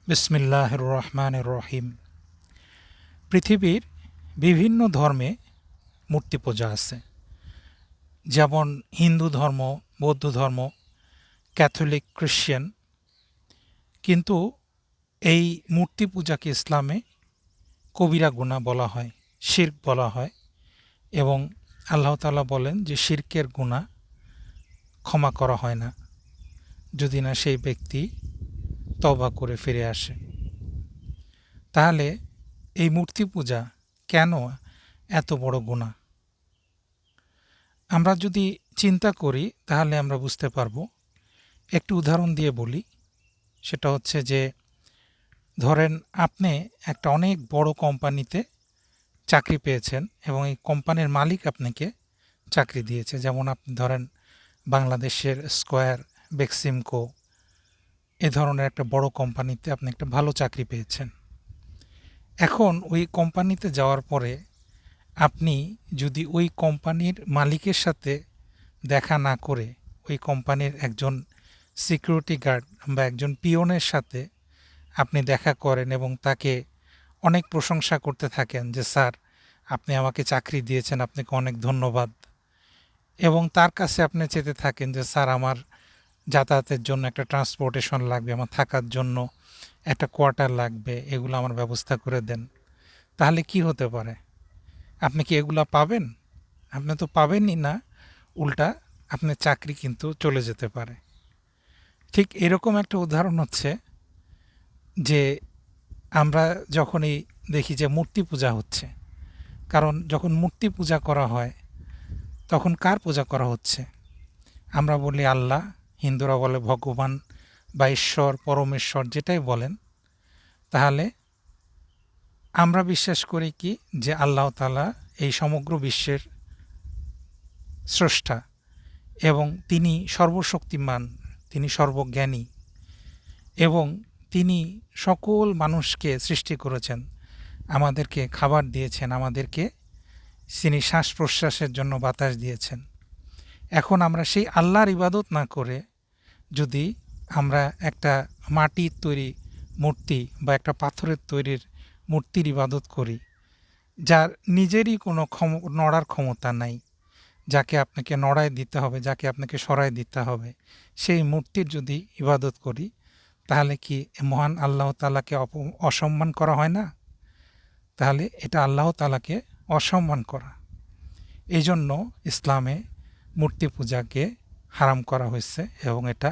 বিসমিল্লাহির রহমানির রহিম। পৃথিবীর বিভিন্ন ধর্মে মূর্তি পূজা আছে, যেমন হিন্দু ধর্ম, বৌদ্ধ ধর্ম, ক্যাথলিক, খ্রিশ্চান। কিন্তু এই মূর্তি পূজাকে ইসলামে কবিরা গুনাহ বলা হয়, শিরক বলা হয়, এবং আল্লাহ তাআলা বলেন যে শিরকের গুনাহ ক্ষমা করা হয় না যদি না সেই ব্যক্তি তওবা করে ফিরে আসে। তাহলে এই মূর্তি পূজা কেন এত বড় গুনাহ? আমরা যদি চিন্তা করি তাহলে আমরা বুঝতে পারবো। একটু উদাহরণ দিয়ে বলি, সেটা হচ্ছে যে ধরেন আপনি একটা অনেক বড় কোম্পানিতে চাকরি পেয়েছেন এবং এই কোম্পানির মালিক আপনাকে চাকরি দিয়েছে। যেমন আপনি ধরেন বাংলাদেশের স্কয়ার, বেক্সিমকো এ ধরনের একটা বড় কোম্পানিতে আপনি একটা ভালো চাকরি পেয়েছেন। এখন ওই কোম্পানিতে যাওয়ার পরে আপনি যদি ওই কোম্পানির মালিকের সাথে দেখা না করে ওই কোম্পানির একজন সিকিউরিটি গার্ড বা একজন পিয়নের সাথে আপনি দেখা করেন এবং তাকে অনেক প্রশংসা করতে থাকেন যে স্যার, আপনি আমাকে চাকরি দিয়েছেন, আপনাকে অনেক ধন্যবাদ, এবং তার কাছে আপনি চেতে থাকেন যে স্যার, আমার যাতায়াতের জন্য একটা ট্রান্সপোর্টেশন লাগবে, আমার থাকার জন্য একটা কোয়ার্টার লাগবে, এগুলো আমার ব্যবস্থা করে দেন। তাহলে কি হতে পারে? আপনি কি এগুলা পাবেন? আপনি তো পাবেনই না, উল্টা আপনার চাকরি কিন্তু চলে যেতে পারে। ঠিক এরকম একটা উদাহরণ হচ্ছে যে আমরা যখনই দেখি যে মূর্তি পূজা হচ্ছে, কারণ যখন মূর্তি পূজা করা হয় তখন কার পূজা করা হচ্ছে? আমরা বলি আল্লাহ, হিন্দুরা বলে ভগবান বা ঈশ্বর, পরমেশ্বর, যেটাই বলেন। তাহলে আমরা বিশ্বাস করি কি যে আল্লাহ তাআলা এই সমগ্র বিশ্বের স্রষ্টা এবং তিনি সর্বশক্তিমান, তিনি সর্বজ্ঞানী, এবং তিনি সকল মানুষকে সৃষ্টি করেছেন, আমাদেরকে খাবার দিয়েছেন, আমাদেরকে তিনি শ্বাস প্রশ্বাসের জন্য বাতাস দিয়েছেন। এখন আমরা সেই আল্লাহর ইবাদত না করে যদি আমরা একটা মাটির তৈরি মূর্তি বা একটা পাথরের তৈরির মূর্তির ইবাদত করি, যার নিজেরই কোনো নড়ার ক্ষমতা নাই, যাকে আপনাকে নড়ায় দিতে হবে, যাকে আপনাকে সরায় দিতে হবে, সেই মূর্তির যদি ইবাদত করি, তাহলে কি মহান আল্লাহ তাআলাকে অসম্মান করা হয় না? তাহলে এটা আল্লাহ তাআলাকে অসম্মান করা। এই জন্য ইসলামে মূর্তি পূজাকে হারাম করা হয়েছে এবং এটা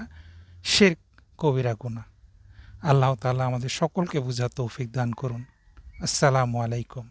শিরক, কবিরা গুনাহ। আল্লাহ তাআলা আমাদের সকলকে বুঝার তৌফিক দান করুন। আসসালামু আলাইকুম।